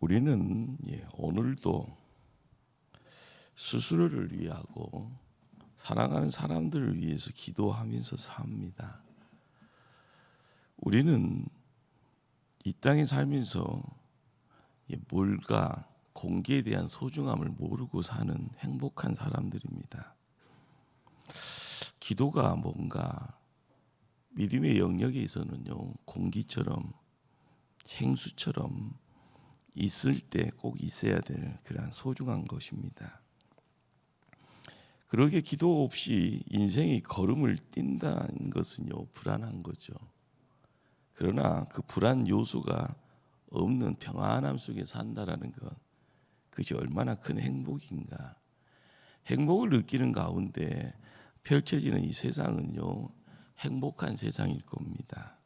우리는 오늘도 스스로를 위하고 사랑하는 사람들을 위해서 기도하면서 삽니다. 우리는 이 땅에 살면서 물과 공기에 대한 소중함을 모르고 사는 행복한 사람들입니다. 기도가 뭔가 믿음의 영역에 있어서는요, 공기처럼 생수처럼 있을 때 꼭 있어야 될 그러한 소중한 것입니다. 그러게 기도 없이 인생의 걸음을 뛴다는 것은요, 불안한 거죠. 그러나 그 불안 요소가 없는 평안함 속에 산다라는 것, 그것이 얼마나 큰 행복인가. 행복을 느끼는 가운데 펼쳐지는 이 세상은요, 행복한 세상일 겁니다.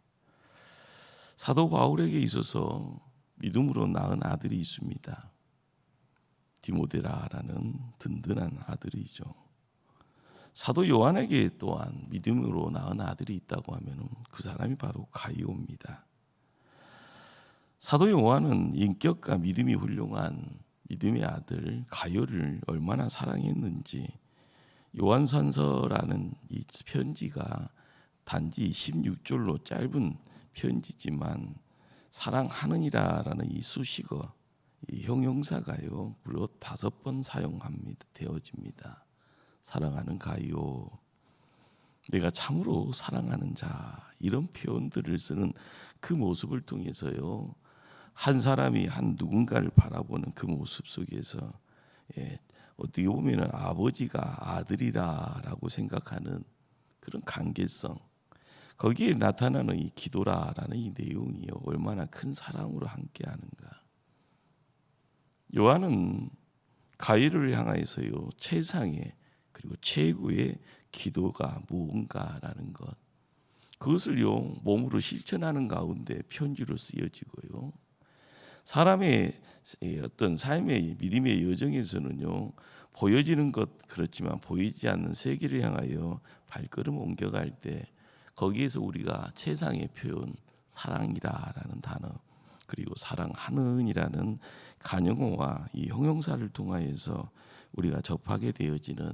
사도 바울에게 있어서 믿음으로 낳은 아들이 있습니다. 디모데라라는 든든한 아들이죠. 사도 요한에게 또한 믿음으로 낳은 아들이 있다고 하면 그 사람이 바로 가이오입니다. 사도 요한은 인격과 믿음이 훌륭한 믿음의 아들 가이오를 얼마나 사랑했는지 요한선서라는 이 편지가 단지 16절로 짧은 편지지만 사랑하느니라라는 이 수식어, 이 형용사가요 무려 5번 사용합니다. 되어집니다. 사랑하는 가이오, 내가 참으로 사랑하는 자, 이런 표현들을 쓰는 그 모습을 통해서요, 한 사람이 한 누군가를 바라보는 그 모습 속에서 어떻게 보면 아버지가 아들이라고 생각하는 그런 관계성, 거기에 나타나는 이 기도라라는 이 내용이요 얼마나 큰 사랑으로 함께하는가. 요한은 가이오를 향하여서요 최상의 그리고 최고의 기도가 무언가라는 것, 그것을요 몸으로 실천하는 가운데 편지로 쓰여지고요, 사람의 어떤 삶의 믿음의 여정에서는요 보여지는 것 그렇지만 보이지 않는 세계를 향하여 발걸음 옮겨갈 때 거기에서 우리가 최상의 표현 사랑이라는 단어, 그리고 사랑하는이라는 간영어와 이 형용사를 통하여서 우리가 접하게 되어지는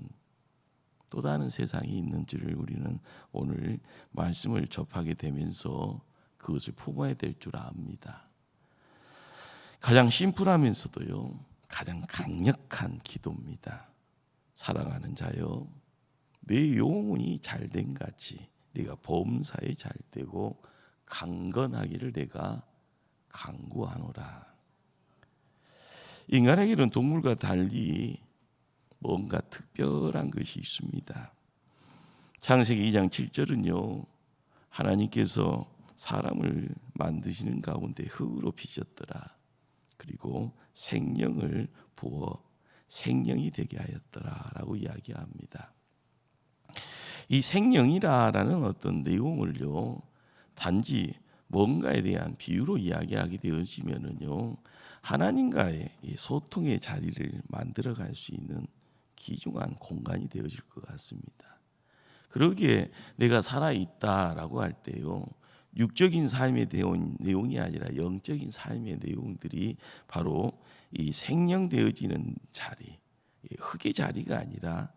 또 다른 세상이 있는 줄을 우리는 오늘 말씀을 접하게 되면서 그것을 품어야 될 줄 압니다. 가장 심플하면서도요 가장 강력한 기도입니다. 사랑하는 자여, 내 영혼이 잘된 같이 네가 범사에 잘되고 강건하기를 내가 간구하노라. 인간에게는 동물과 달리 뭔가 특별한 것이 있습니다. 창세기 2장 7절은요 하나님께서 사람을 만드시는 가운데 흙으로 빚었더라. 그리고 생명을 부어 생명이 되게 하였더라라고 이야기합니다. 이 생명이라는 어떤 내용을요 단지 뭔가에 대한 비유로 이야기하게 되어지면은요 하나님과의 소통의 자리를 만들어갈 수 있는 귀중한 공간이 되어질 것 같습니다. 그러기에 내가 살아있다라고 할 때요 육적인 삶의 내용이 아니라 영적인 삶의 내용들이 바로 이 생명되어지는 자리, 흙의 자리가 아니라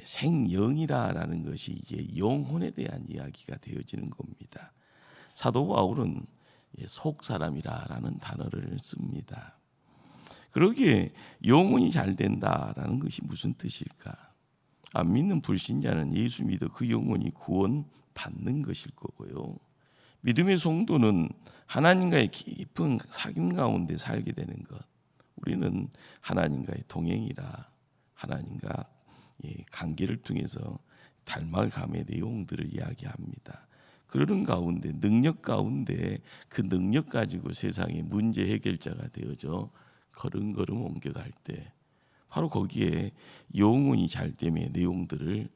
생영이라는 것이 이제 영혼에 대한 이야기가 되어지는 겁니다. 사도 바울은 속사람이라는 단어를 씁니다. 그러기에 영혼이 잘 된다라는 것이 무슨 뜻일까? 안 믿는 불신자는 예수 믿어 그 영혼이 구원 받는 것일 거고요, 믿음의 성도는 하나님과의 깊은 사귐 가운데 살게 되는 것, 우리는 하나님과의 동행이라 하나님과 관계를 통해서 닮아감의 내용들을 이야기합니다. 그러는 가운데 능력 가운데 그 능력 가지고 세상의 문제 해결자가 되어져 걸음걸음 옮겨갈 때 바로 거기에 영혼이 잘됨의 내용들을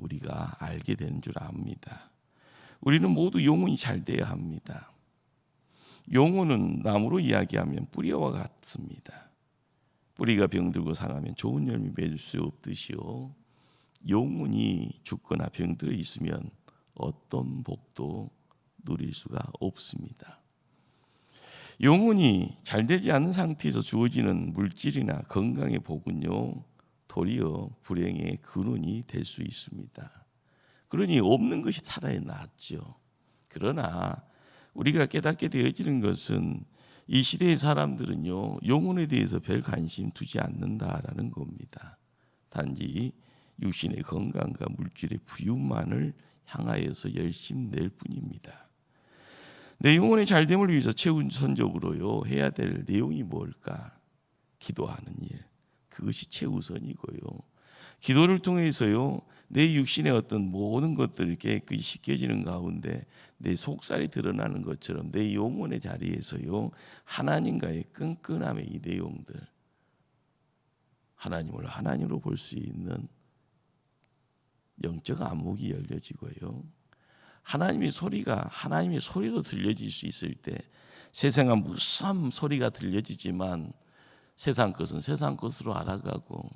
우리가 알게 되는 줄 압니다. 우리는 모두 영혼이 잘 돼야 합니다. 영혼은 나무로 이야기하면 뿌리와 같습니다. 뿌리가 병들고 상하면 좋은 열매 맺을 수 없듯이요 영혼이 죽거나 병들어 있으면 어떤 복도 누릴 수가 없습니다. 영혼이 잘 되지 않은 상태에서 주어지는 물질이나 건강의 복은요, 도리어 불행의 근원이 될 수 있습니다. 그러니 없는 것이 차라리 낫죠. 그러나 우리가 깨닫게 되어지는 것은 이 시대의 사람들은요, 영혼에 대해서 별 관심 두지 않는다라는 겁니다. 단지 육신의 건강과 물질의 부유만을 향하여서 열심 낼 뿐입니다. 내 영혼의 잘됨을 위해서 최우선적으로요 해야 될 내용이 뭘까? 기도하는 일, 그것이 최우선이고요. 기도를 통해서요 내 육신의 어떤 모든 것들이 깨끗이 씻겨지는 가운데 내 속살이 드러나는 것처럼 내 영혼의 자리에서요 하나님과의 끈끈함의 이 내용들, 하나님을 하나님으로 볼 수 있는 영적 안목이 열려지고요, 하나님의 소리도 들려질 수 있을 때, 세상은 무수한 소리가 들려지지만 세상 것은 세상 것으로 알아가고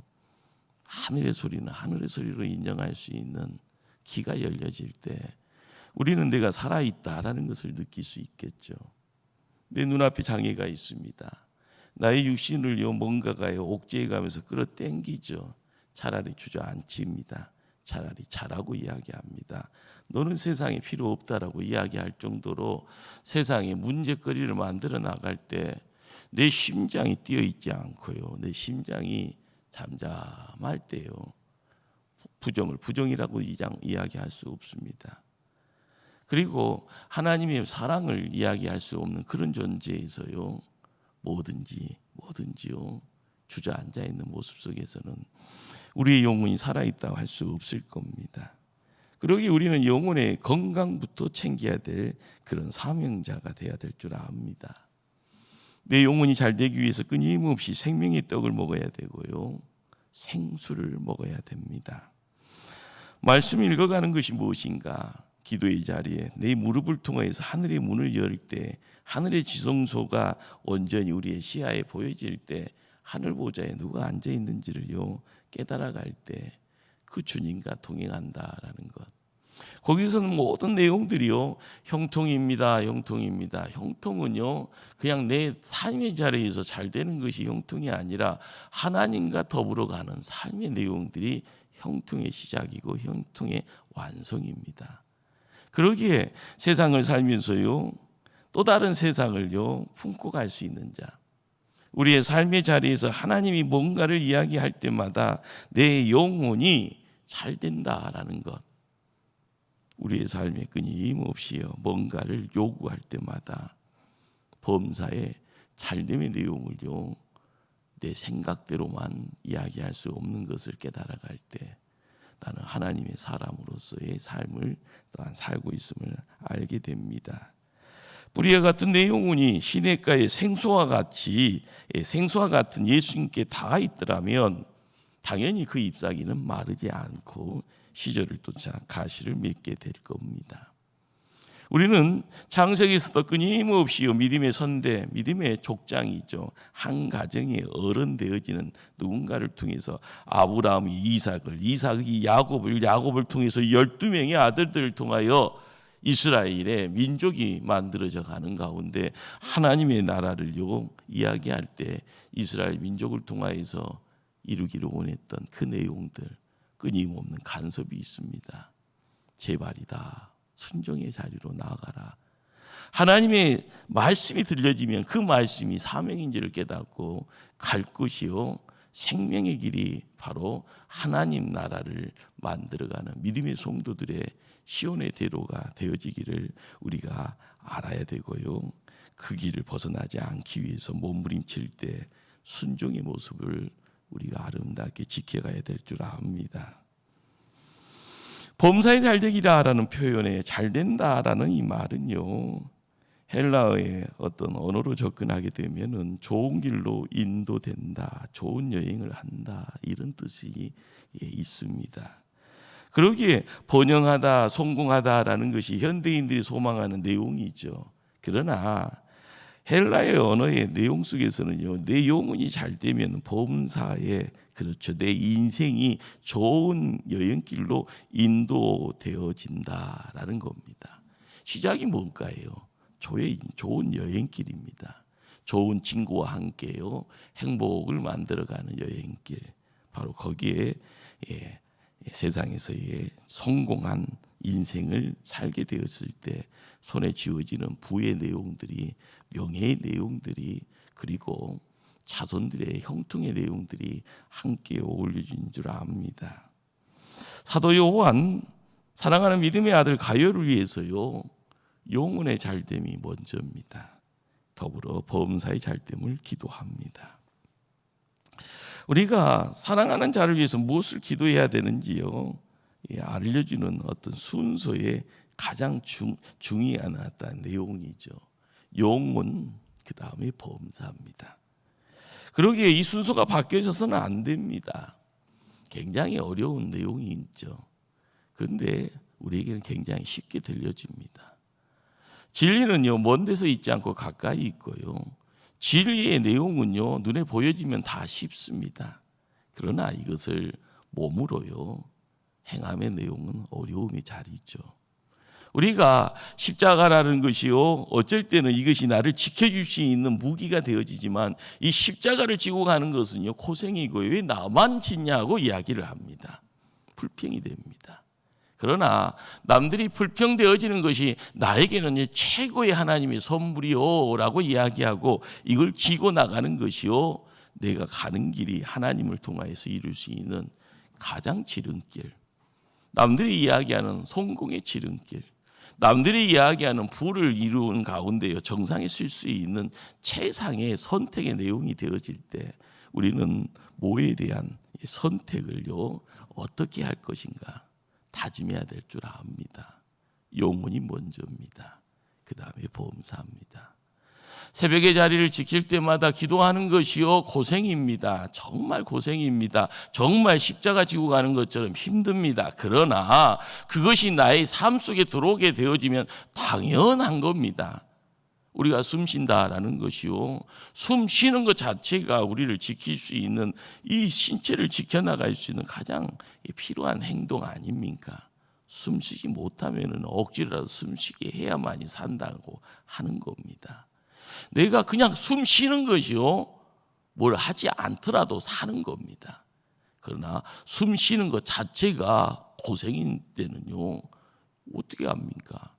하늘의 소리는 하늘의 소리로 인정할 수 있는 귀가 열려질 때 우리는 내가 살아있다라는 것을 느낄 수 있겠죠. 내 눈앞에 장애가 있습니다. 나의 육신을요 뭔가가요 옥죄해 가면서 끌어당기죠. 차라리 주저앉힙니다. 차라리 자라고 이야기합니다. 너는 세상에 필요 없다라고 이야기할 정도로 세상에 문제거리를 만들어 나갈 때 내 심장이 뛰어 있지 않고요, 내 심장이 잠잠할 때요 부정을 부정이라고 이야기할 수 없습니다. 그리고 하나님의 사랑을 이야기할 수 없는 그런 존재에서요 뭐든지요 주저앉아 있는 모습 속에서는 우리의 영혼이 살아있다고 할 수 없을 겁니다. 그러기 우리는 영혼의 건강부터 챙겨야 될 그런 사명자가 돼야 될 줄 압니다. 내 영혼이 잘 되기 위해서 끊임없이 생명의 떡을 먹어야 되고요, 생수를 먹어야 됩니다. 말씀 읽어가는 것이 무엇인가? 기도의 자리에 내 무릎을 통해서 하늘의 문을 열 때, 하늘의 지성소가 온전히 우리의 시야에 보여질 때, 하늘 보좌에 누가 앉아 있는지를요 깨달아갈 때 그 주님과 동행한다라는 것. 거기서는 모든 내용들이요 형통입니다. 형통은요 그냥 내 삶의 자리에서 잘 되는 것이 형통이 아니라 하나님과 더불어 가는 삶의 내용들이 형통의 시작이고 형통의 완성입니다. 그러기에 세상을 살면서요 또 다른 세상을요 품고 갈 수 있는 자, 우리의 삶의 자리에서 하나님이 뭔가를 이야기할 때마다 내 영혼이 잘 된다라는 것, 우리의 삶에 끊임없이요 뭔가를 요구할 때마다 범사의 잘됨의 내용을요 내 생각대로만 이야기할 수 없는 것을 깨달아갈 때 나는 하나님의 사람으로서의 삶을 또한 살고 있음을 알게 됩니다. 뿌리와 같은 내 영혼이 시냇가의 생수와 같은 예수님께 닿아 있더라면 당연히 그 잎사귀는 마르지 않고 시절을 쫓아 가시를 맺게 될 겁니다. 우리는 창세기에서도 끊임없이 믿음의 선대, 믿음의 족장이죠. 한 가정의 어른 되어지는 누군가를 통해서 아브라함이 이삭이 야곱을 통해서 12명의 아들들을 통하여 이스라엘의 민족이 만들어져 가는 가운데 하나님의 나라를요 이야기할 때 이스라엘 민족을 통하여서 이루기를 원했던 그 내용들, 끊임없는 간섭이 있습니다. 제발이다, 순종의 자리로 나아가라. 하나님의 말씀이 들려지면 그 말씀이 사명인지를 깨닫고 갈 것이요 생명의 길이 바로 하나님 나라를 만들어가는 믿음의 성도들의 시온의 대로가 되어지기를 우리가 알아야 되고요, 그 길을 벗어나지 않기 위해서 몸부림칠 때 순종의 모습을 우리가 아름답게 지켜가야 될 줄 압니다. 범사에 잘되기라라는 표현에 잘된다라는 이 말은요 헬라어의 어떤 언어로 접근하게 되면은 좋은 길로 인도된다, 좋은 여행을 한다, 이런 뜻이 있습니다. 그러기에 번영하다, 성공하다라는 것이 현대인들이 소망하는 내용이죠. 그러나 헬라의 언어의 내용 속에서는요 내 영혼이 잘 되면 범사에 내 인생이 좋은 여행길로 인도되어진다라는 겁니다. 시작이 뭔가요? 좋은 여행길입니다. 좋은 친구와 함께요 행복을 만들어가는 여행길, 바로 거기에 세상에서의 성공한 인생을 살게 되었을 때 손에 쥐어지는 부의 내용들이, 명예의 내용들이, 그리고 자손들의 형통의 내용들이 함께 어울려진 줄 압니다. 사도 요한 사랑하는 믿음의 아들 가요를 위해서요 영혼의 잘됨이 먼저입니다. 더불어 범사의 잘됨을 기도합니다. 우리가 사랑하는 자를 위해서 무엇을 기도해야 되는지요 알려주는 어떤 순서의 가장 중요한 어떤 내용이죠. 영혼, 그 다음에 범사입니다. 그러기에 이 순서가 바뀌어져서는 안 됩니다. 굉장히 어려운 내용이 있죠. 그런데 우리에게는 굉장히 쉽게 들려집니다. 진리는요 먼 데서 있지 않고 가까이 있고요, 진리의 내용은요 눈에 보여지면 다 쉽습니다. 그러나 이것을 몸으로요 행함의 내용은 어려움이 잘 있죠. 우리가 십자가라는 것이요 어쩔 때는 이것이 나를 지켜줄 수 있는 무기가 되어지지만, 이 십자가를 지고 가는 것은요 고생이고요, 왜 나만 짓냐고 이야기를 합니다. 불평이 됩니다. 그러나 남들이 불평되어지는 것이 나에게는 최고의 하나님의 선물이요 라고 이야기하고 이걸 지고 나가는 것이요 내가 가는 길이 하나님을 통하여서 이룰 수 있는 가장 지름길, 남들이 이야기하는 성공의 지름길, 남들이 이야기하는 부를 이루는 가운데요 정상에 쓸 수 있는 최상의 선택의 내용이 되어질 때 우리는 뭐에 대한 선택을요 어떻게 할 것인가 다짐해야 될 줄 압니다. 영혼이 먼저입니다. 그 다음에 범사입니다. 새벽의 자리를 지킬 때마다 기도하는 것이요 고생입니다. 정말 고생입니다. 정말 십자가 지고 가는 것처럼 힘듭니다. 그러나 그것이 나의 삶 속에 들어오게 되어지면 당연한 겁니다. 우리가 숨 쉰다라는 것이요 숨 쉬는 것 자체가 우리를 지킬 수 있는, 이 신체를 지켜나갈 수 있는 가장 필요한 행동 아닙니까? 숨 쉬지 못하면 억지로라도 숨 쉬게 해야만이 산다고 하는 겁니다. 내가 그냥 숨 쉬는 것이요 뭘 하지 않더라도 사는 겁니다. 그러나 숨 쉬는 것 자체가 고생인 때는요 어떻게 합니까?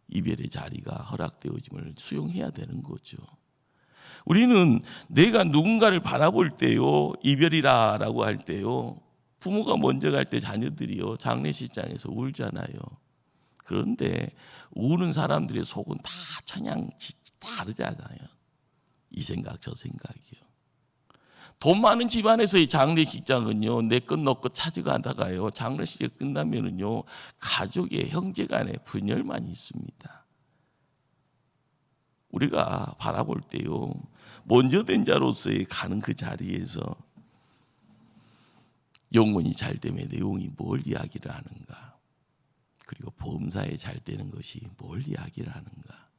이별의 자리가 허락되어짐을 수용해야 되는 거죠. 우리는 내가 누군가를 바라볼 때요 이별이라고 할 때요 부모가 먼저 갈 때 자녀들이요 장례식장에서 울잖아요. 그런데 우는 사람들의 속은 다 천양 다르잖아요. 이 생각 저 생각이요. 돈 많은 집안에서의 장례식장은요 내 것 너 것 찾아가다가요 장례식이 끝나면은요 가족의 형제간의 분열만 있습니다. 우리가 바라볼 때요 먼저 된 자로서의 가는 그 자리에서 영혼이 잘됨의 내용이 뭘 이야기를 하는가, 그리고 범사에 잘 되는 것이 뭘 이야기를 하는가,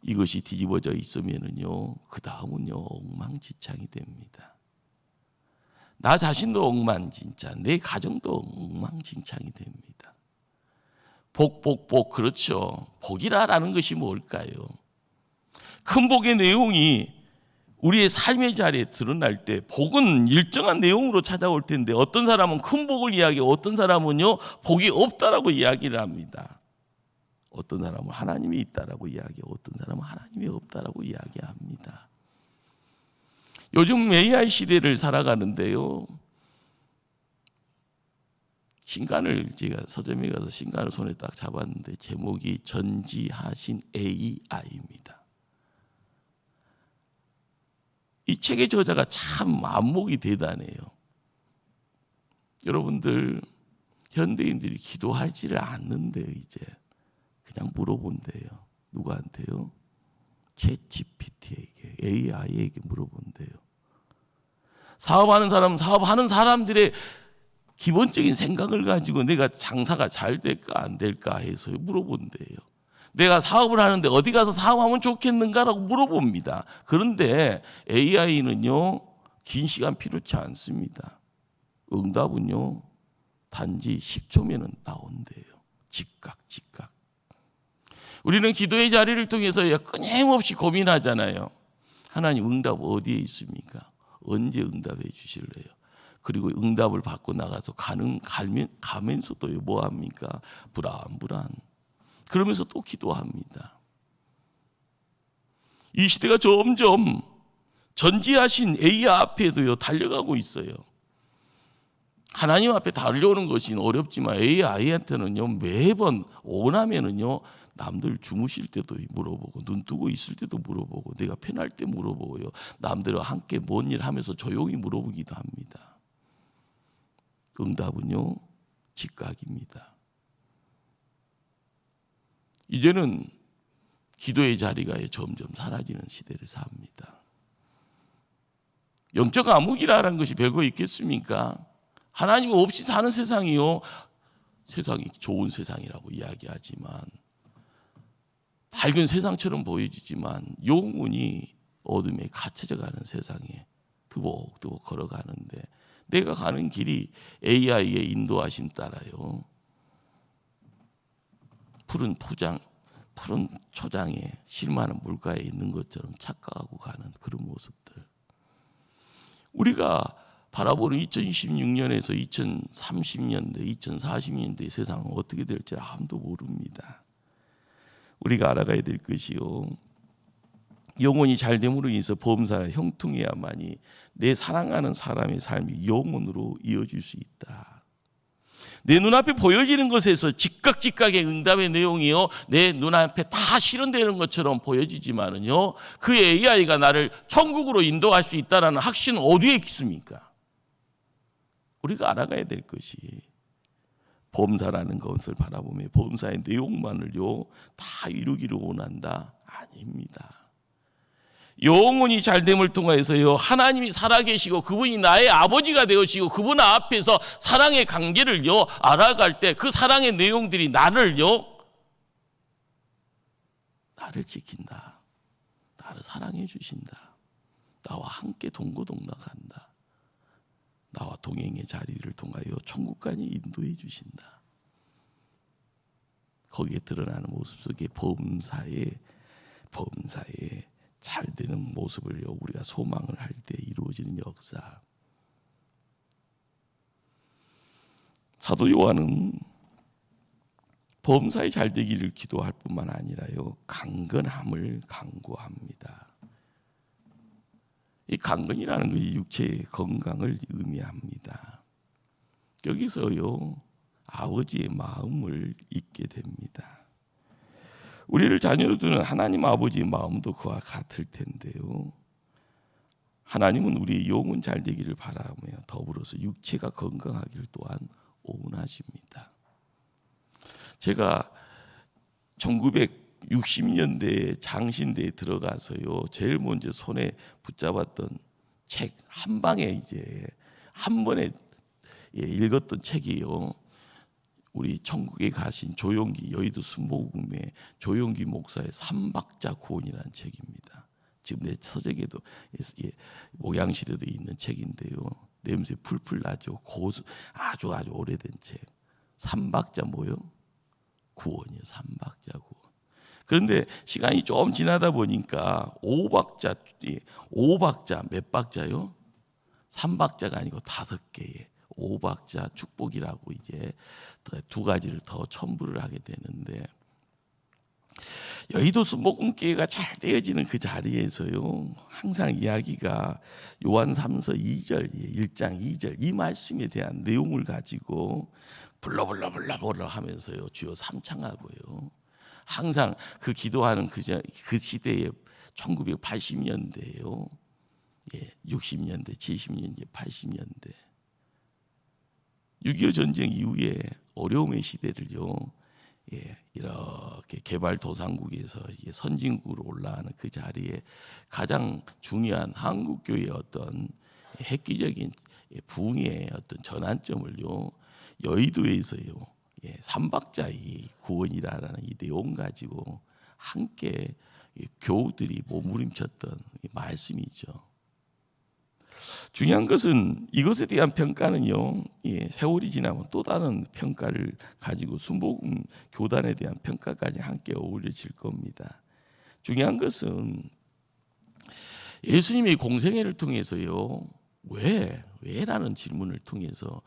이것이 뒤집어져 있으면은요 그 다음은요 엉망진창이 됩니다. 나 자신도 엉망진창, 내 가정도 엉망진창이 됩니다. 복 그렇죠. 복이라는 것이 뭘까요? 큰 복의 내용이 우리의 삶의 자리에 드러날 때 복은 일정한 내용으로 찾아올 텐데 어떤 사람은 큰 복을 이야기하고 어떤 사람은요 복이 없다라고 이야기를 합니다. 어떤 사람은 하나님이 있다라고 이야기하고 어떤 사람은 하나님이 없다라고 이야기합니다. 요즘 AI 시대를 살아가는데요. 신간을 제가 서점에 가서 신간을 손에 딱 잡았는데 제목이 전지하신 AI입니다. 이 책의 저자가 참 안목이 대단해요. 여러분들 현대인들이 기도하지를 않는데요. 이제 그냥 물어본대요. 누구한테요? 챗GPT에게, AI에게 물어본대요. 사업하는 사람들의 기본적인 생각을 가지고 내가 장사가 잘 될까 안 될까 해서 물어본대요. 내가 사업을 하는데 어디 가서 사업하면 좋겠는가라고 물어봅니다. 그런데 AI는요 긴 시간 필요치 않습니다. 응답은요 단지 10초면 나온대요. 즉각. 우리는 기도의 자리를 통해서 끊임없이 고민하잖아요. 하나님 응답 어디에 있습니까? 언제 응답해 주실래요? 그리고 응답을 받고 나가서 가면서도 뭐합니까? 불안. 그러면서 또 기도합니다. 이 시대가 점점 전지하신 AI 앞에도요 달려가고 있어요. 하나님 앞에 달려오는 것이 어렵지만 AI한테는요 매번 원하면은요 남들 주무실 때도 물어보고 눈 뜨고 있을 때도 물어보고 내가 편할 때 물어보고요 남들과 함께 뭔 일 하면서 조용히 물어보기도 합니다. 응답은요 즉각입니다. 이제는 기도의 자리가 점점 사라지는 시대를 삽니다. 영적 암흑이라는 것이 별거 있겠습니까? 하나님 없이 사는 세상이요. 세상이 좋은 세상이라고 이야기하지만 밝은 세상처럼 보여지지만 영혼이 어둠에 갇혀져 가는 세상에 드벅드벅 걸어가는데 내가 가는 길이 AI의 인도하심 따라요. 푸른 초장에 실마는 물가에 있는 것처럼 착각하고 가는 그런 모습들. 우리가 바라보는 2026년에서 2030년대, 2040년대 세상은 어떻게 될지 아무도 모릅니다. 우리가 알아가야 될 것이요. 영혼이 잘됨으로 인해서 범사에 형통해야만이 내 사랑하는 사람의 삶이 영혼으로 이어질 수 있다. 내 눈앞에 보여지는 것에서 즉각의 응답의 내용이요 내 눈앞에 다 실현되는 것처럼 보여지지만은요 그 AI가 나를 천국으로 인도할 수 있다는 확신은 어디에 있습니까? 우리가 알아가야 될 것이 범사라는 것을 바라보며 범사의 내용만을요 다 이루기를 원한다? 아닙니다. 영혼이 잘됨을 통하여서요 하나님이 살아계시고 그분이 나의 아버지가 되어지고 그분 앞에서 사랑의 관계를요 알아갈 때 그 사랑의 내용들이 나를 지킨다. 나를 사랑해 주신다. 나와 함께 동고동락한다. 나와 동행의 자리를 통하여 천국까지 인도해 주신다. 거기에 드러나는 모습 속에 범사의 잘되는 모습을 우리가 소망을 할 때 이루어지는 역사. 사도 요한은 범사의 잘되기를 기도할 뿐만 아니라요 강건함을 간구합니다. 이 강건이라는 것이 육체의 건강을 의미합니다. 여기서요 아버지의 마음을 잊게 됩니다. 우리를 자녀로 두는 하나님 아버지의 마음도 그와 같을 텐데요. 하나님은 우리의 영혼 잘되기를 바라며 더불어서 육체가 건강하기를 또한 원하십니다. 제가 1960년대 장신대에 들어가서요 제일 먼저 손에 붙잡았던 책 한 방에 이제 한 번에 읽었던 책이요. 우리 천국에 가신 조용기 여의도 순복음의 조용기 목사의 삼박자 구원이라는 책입니다. 지금 내 서적에도 모양시대도 있는 책인데요. 냄새 풀풀 나죠. 아주 오래된 책. 삼박자 뭐요? 구원이요. 삼박자 구원. 그런데 시간이 좀 지나다 보니까 오박자 몇 박자요? 삼박자가 아니고 5개의 오박자 축복이라고 이제 두 가지를 더 첨부를 하게 되는데 여의도 순복음교회가 잘 되어지는 그 자리에서요 항상 이야기가 요한 3서 2절 1장 2절 이 말씀에 대한 내용을 가지고 불러 하면서요 주여 삼창하고요 항상 그 기도하는 그 시대에 1980년대에요 60년대 70년대 80년대 6.25 전쟁 이후에 어려움의 시대를요 이렇게 개발도상국에서 선진국으로 올라가는 그 자리에 가장 중요한 한국교회의 어떤 획기적인 부흥의 어떤 전환점을요 여의도에서요 삼박자의 구원이라는 이 내용 가지고 함께 교우들이 몸부림쳤던 말씀이죠. 중요한 것은 이것에 대한 평가는요, 세월이 지나면 또 다른 평가를 가지고 순복음 교단에 대한 평가까지 함께 어우러질 겁니다. 중요한 것은 예수님의 공생애를 통해서요, 왜라는 질문을 통해서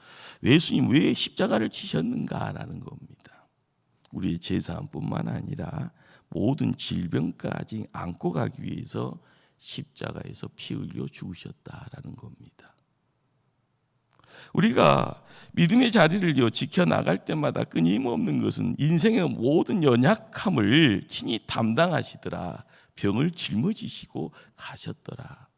예수님 왜 십자가를 지셨는가라는 겁니다. 우리의 제사함뿐만 아니라 모든 질병까지 안고 가기 위해서 십자가에서 피 흘려 죽으셨다라는 겁니다. 우리가 믿음의 자리를 지켜나갈 때마다 끊임없는 것은 인생의 모든 연약함을 친히 담당하시더라. 병을 짊어지시고 가셨더라.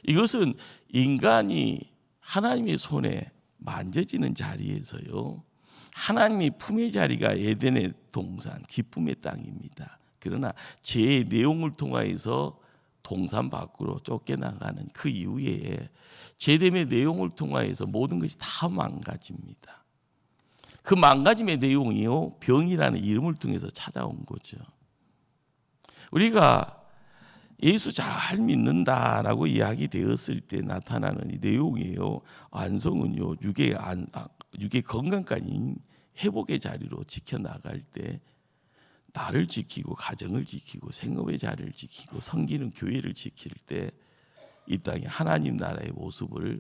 이것은 인간이 하나님의 손에 만져지는 자리에서요, 하나님의 품의 자리가 에덴의 동산, 기쁨의 땅입니다. 그러나 죄의 내용을 통하여서 동산 밖으로 쫓겨나가는 그 이후에 죄됨의 내용을 통하여서 모든 것이 다 망가집니다. 그 망가짐의 내용이요, 병이라는 이름을 통해서 찾아온 거죠. 우리가 예수 잘 믿는다라고 이야기되었을 때 나타나는 이 내용이에요. 안성은요, 육의 건강까지 회복의 자리로 지켜나갈 때 나를 지키고 가정을 지키고 생업의 자리를 지키고 섬기는 교회를 지킬 때 이 땅에 하나님 나라의 모습을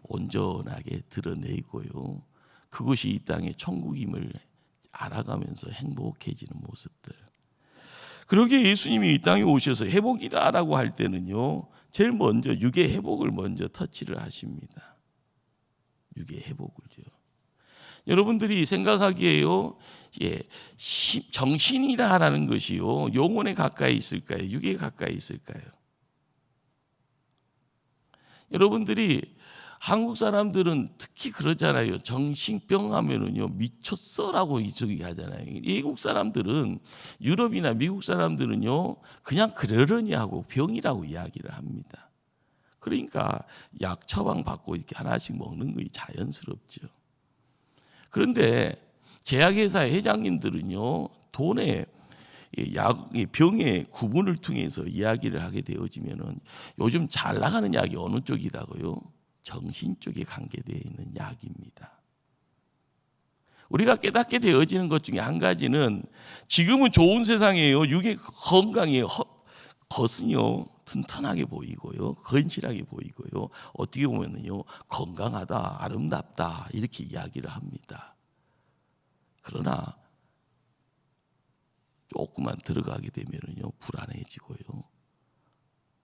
온전하게 드러내고요, 그것이 이 땅의 천국임을 알아가면서 행복해지는 모습들. 그러기에 예수님이 이 땅에 오셔서 회복이다라고 할 때는요, 제일 먼저 육의 회복을 먼저 터치를 하십니다. 육의 회복을요. 여러분들이 생각하기에요, 정신이라는 것이요, 영혼에 가까이 있을까요? 육에 가까이 있을까요? 여러분들이 한국 사람들은 특히 그러잖아요. 정신병 하면은요, 미쳤어라고 저기 하잖아요. 외국 사람들은, 유럽이나 미국 사람들은요, 그냥 그러려니 하고 병이라고 이야기를 합니다. 그러니까 약 처방 받고 이렇게 하나씩 먹는 것이 자연스럽죠. 그런데 제약회사의 회장님들은요, 돈에 병의 구분을 통해서 이야기를 하게 되어지면은 요즘 잘 나가는 약이 어느 쪽이라고요? 정신 쪽에 관계되어 있는 약입니다. 우리가 깨닫게 되어지는 것 중에 한 가지는, 지금은 좋은 세상이에요. 육의 건강이 겉은요 튼튼하게 보이고요, 건실하게 보이고요, 어떻게 보면요 건강하다, 아름답다 이렇게 이야기를 합니다. 그러나 조금만 들어가게 되면요 불안해지고요,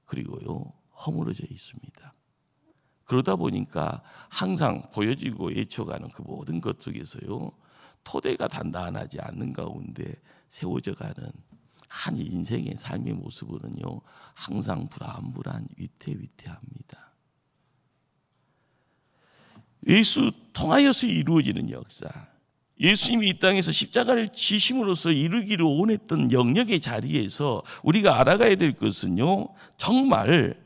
그리고요 허물어져 있습니다. 그러다 보니까 항상 보여지고 예쳐가는 그 모든 것 속에서요, 토대가 단단하지 않는 가운데 세워져가는 한 인생의 삶의 모습으로는요 항상 불안불안, 위태위태합니다. 예수 통하여서 이루어지는 역사, 예수님이 이 땅에서 십자가를 지심으로써 이루기를 원했던 영역의 자리에서 우리가 알아가야 될 것은요, 정말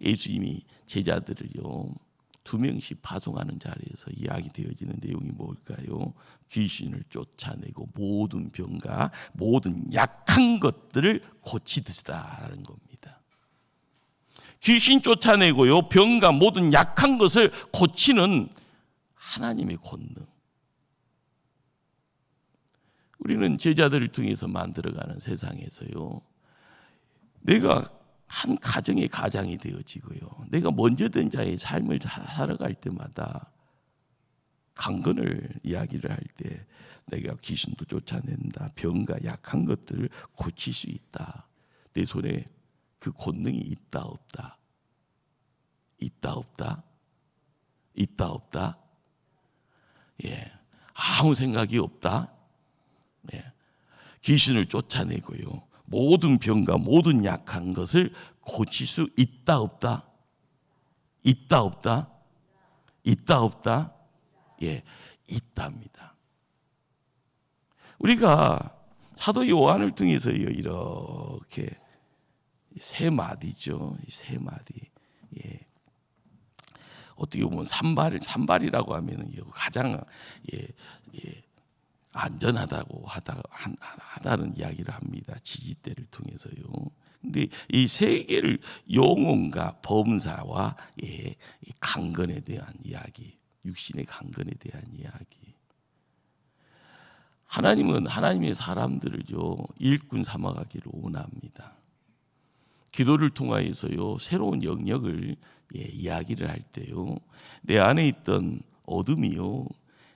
예수님이 제자들을요 2명씩 파송하는 자리에서 이야기되어지는 내용이 뭘까요? 귀신을 쫓아내고 모든 병과 모든 약한 것들을 고치듯이다라는 겁니다. 귀신 쫓아내고요, 병과 모든 약한 것을 고치는 하나님의 권능. 우리는 제자들을 통해서 만들어가는 세상에서요, 내가 한 가정의 가장이 되어지고요, 내가 먼저 된 자의 삶을 살아갈 때마다 강건을 이야기를 할 때 내가 귀신도 쫓아낸다, 병과 약한 것들을 고칠 수 있다, 내 손에 그 권능이 있다 없다? 있다 없다? 있다 없다? 아무 생각이 없다? 귀신을 쫓아내고요, 모든 병과 모든 약한 것을 고칠 수 있다 없다? 있다 없다? 있다 없다? 있답니다. 우리가 사도 요한을 통해서 이렇게 세 마디죠. 세 마디. 어떻게 보면 산발이라고 하면은 가장 안전하다고 하다는 이야기를 합니다. 지지대를 통해서요. 근데 이 세계를 영혼과 범사와 강건에 대한 이야기, 육신의 강건에 대한 이야기. 하나님은 하나님의 사람들을요 일꾼 삼아가기를 원합니다. 기도를 통하여서요 새로운 영역을 이야기를 할 때요 내 안에 있던 어둠이요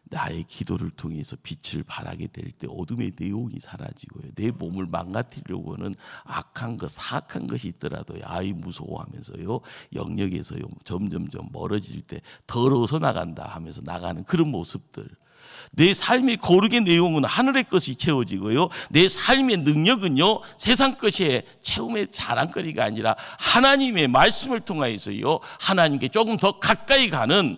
나의 기도를 통해서 빛을 발하게 될 때 어둠의 내용이 사라지고요 내 몸을 망가뜨리려고 하는 악한 것 사악한 것이 있더라도 아이 무서워하면서요 영역에서요 점점점 멀어질 때 더러워서 나간다 하면서 나가는 그런 모습들. 내 삶의 거룩의 내용은 하늘의 것이 채워지고요 내 삶의 능력은요 세상 것의 채움의 자랑거리가 아니라 하나님의 말씀을 통하여서요 하나님께 조금 더 가까이 가는,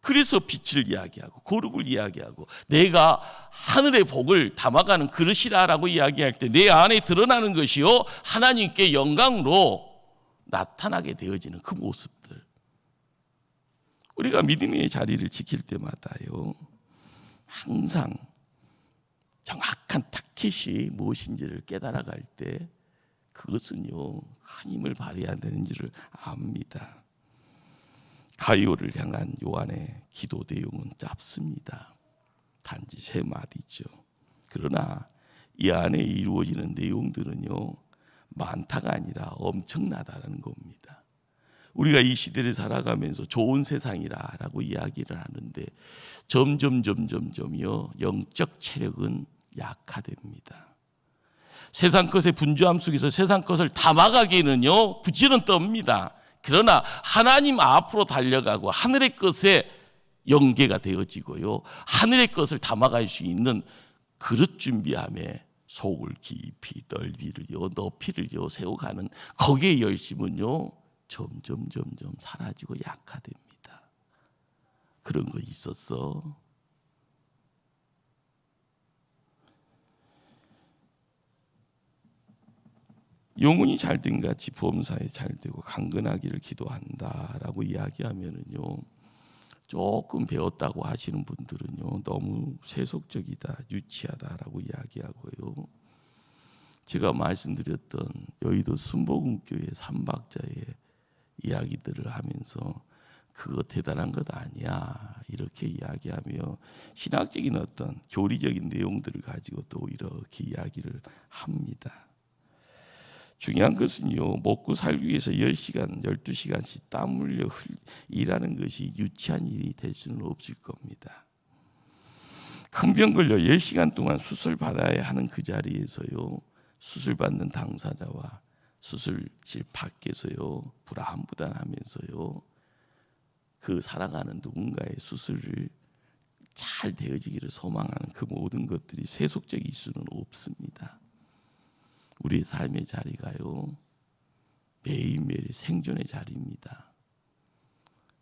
그래서 빛을 이야기하고 거룩을 이야기하고 내가 하늘의 복을 담아가는 그릇이라고 이야기할 때 내 안에 드러나는 것이요 하나님께 영광으로 나타나게 되어지는 그 모습들. 우리가 믿음의 자리를 지킬 때마다요 항상 정확한 타켓이 무엇인지를 깨달아갈 때 그것은요 큰 힘을 발휘해야 되는지를 압니다. 가이오를 향한 요한의 기도 내용은 짧습니다. 단지 3마디죠. 그러나 이 안에 이루어지는 내용들은요 많다가 아니라 엄청나다는 겁니다. 우리가 이 시대를 살아가면서 좋은 세상이라고 이야기를 하는데 점점점점점요 영적 체력은 약화됩니다. 세상 것의 분주함 속에서 세상 것을 담아가기에는요 부지런 떱니다. 그러나 하나님 앞으로 달려가고 하늘의 것에 연계가 되어지고요 하늘의 것을 담아갈 수 있는 그릇 준비함에 속을 깊이 넓이를요 높이를요 세워가는 거기에 열심은요 점점 사라지고 약화됩니다. 그런 거 있었어. 영혼이 잘된 같이 범사에 잘되고 강건하기를 기도한다라고 이야기하면은요 조금 배웠다고 하시는 분들은요 너무 세속적이다, 유치하다라고 이야기하고요. 제가 말씀드렸던 여의도 순복음교회 삼박자의 이야기들을 하면서 그거 대단한 것 아니야 이렇게 이야기하며 신학적인 어떤 교리적인 내용들을 가지고 또 이렇게 이야기를 합니다. 중요한 것은요 먹고 살기 위해서 10시간, 12시간씩 땀 흘려 일하는 것이 유치한 일이 될 수는 없을 겁니다. 큰 병 걸려 10시간 동안 수술 받아야 하는 그 자리에서요 수술 받는 당사자와 수술실 밖에서요 불안불안하면서요 그 살아가는 누군가의 수술을 잘 되어지기를 소망하는 그 모든 것들이 세속적일 수는 없습니다. 우리의 삶의 자리가요 매일매일 생존의 자리입니다.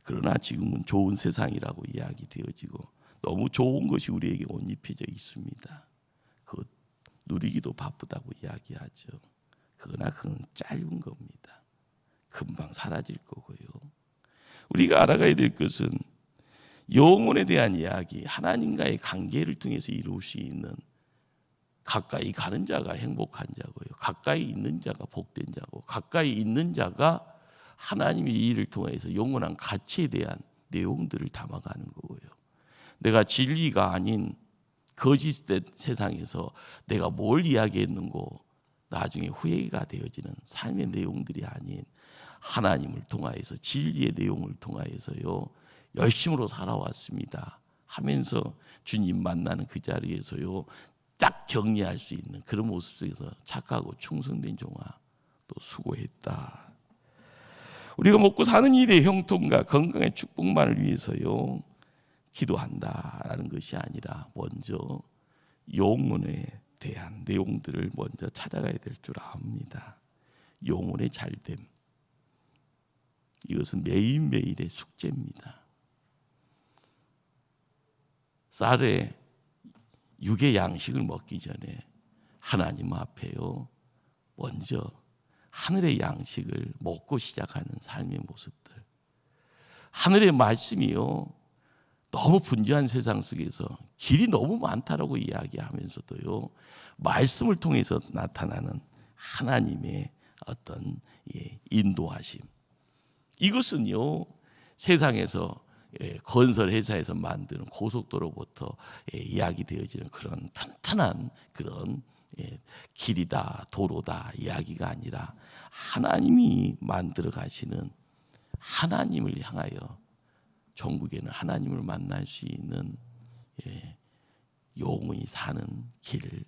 그러나 지금은 좋은 세상이라고 이야기되어지고 너무 좋은 것이 우리에게 옷 입혀져 있습니다. 그것 누리기도 바쁘다고 이야기하죠. 그러나 그건 짧은 겁니다. 금방 사라질 거고요. 우리가 알아가야 될 것은 영혼에 대한 이야기, 하나님과의 관계를 통해서 이룰 수 있는, 가까이 가는 자가 행복한 자고요. 가까이 있는 자가 복된 자고, 가까이 있는 자가 하나님의 일을 통해서 영원한 가치에 대한 내용들을 담아가는 거고요. 내가 진리가 아닌 거짓된 세상에서 내가 뭘 이야기했는고 나중에 후회가 되어지는 삶의 내용들이 아닌 하나님을 통하여서 진리의 내용을 통하여서요 열심으로 살아왔습니다 하면서 주님 만나는 그 자리에서요 딱 격려할 수 있는 그런 모습 속에서 착하고 충성된 종아 또 수고했다. 우리가 먹고 사는 일의 형통과 건강의 축복만을 위해서요 기도한다라는 것이 아니라 먼저 영혼에 대한 내용들을 먼저 찾아가야 될 줄 압니다. 영혼의 잘됨, 이것은 매일매일의 숙제입니다. 쌀에 육의 양식을 먹기 전에 하나님 앞에요 먼저 하늘의 양식을 먹고 시작하는 삶의 모습들. 하늘의 말씀이요 너무 분주한 세상 속에서 길이 너무 많다라고 이야기하면서도요 말씀을 통해서 나타나는 하나님의 어떤 인도하심. 이것은요 세상에서 건설 회사에서 만드는 고속도로부터 이야기되어지는 그런 튼튼한 그런 길이다 도로다 이야기가 아니라 하나님이 만들어 가시는 하나님을 향하여 전국에는 하나님을 만날 수 있는 영원히 사는 길,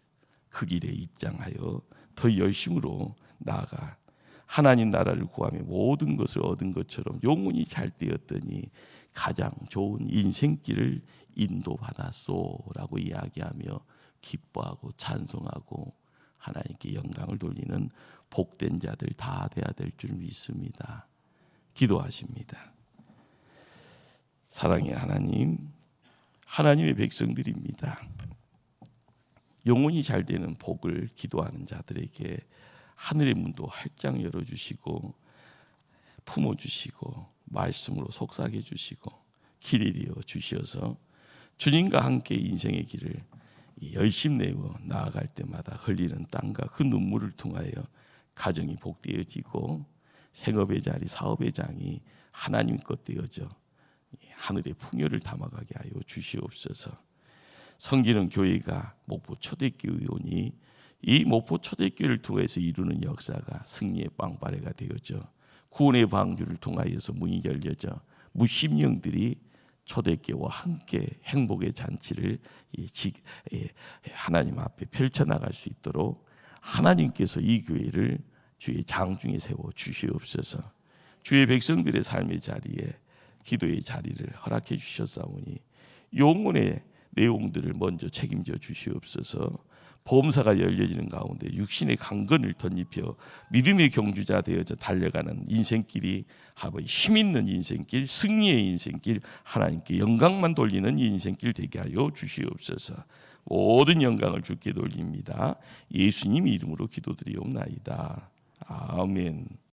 그 길에 입장하여 더 열심으로 나아가 하나님 나라를 구하며 모든 것을 얻은 것처럼 영혼이 잘 되었더니 가장 좋은 인생길을 인도받았소라고 이야기하며 기뻐하고 찬송하고 하나님께 영광을 돌리는 복된 자들 다 돼야 될 줄 믿습니다. 기도하십니다. 사랑의 하나님, 하나님의 백성들입니다. 영혼이 잘 되는 복을 기도하는 자들에게 하늘의 문도 활짝 열어주시고 품어주시고 말씀으로 속삭여 주시고 길이 되어 주셔서 주님과 함께 인생의 길을 열심 내어 나아갈 때마다 흘리는 땀과 그 눈물을 통하여 가정이 복되어지고 생업의 자리, 사업의 장이 하나님 것 되어져 하늘의 풍요를 담아가게 하여 주시옵소서. 성기는 교회가 목포 초대교회 오니 이 목포 초대교회를 통해서 이루는 역사가 승리의 빵바레가 되어져 구원의 방주를 통하여서 문이 열려져 무심령들이 초대교회와 함께 행복의 잔치를 하나님 앞에 펼쳐나갈 수 있도록 하나님께서 이 교회를 주의 장중에 세워 주시옵소서. 주의 백성들의 삶의 자리에 기도의 자리를 허락해 주셨사오니 영혼의 내용들을 먼저 책임져 주시옵소서. 보험사가 열려지는 가운데 육신의 강건을 덧입혀 믿음의 경주자 되어져 달려가는 인생길이 힘 있는 인생길, 승리의 인생길, 하나님께 영광만 돌리는 인생길 되게 하여 주시옵소서. 모든 영광을 주께 돌립니다. 예수님 이름으로 기도드리옵나이다. 아멘.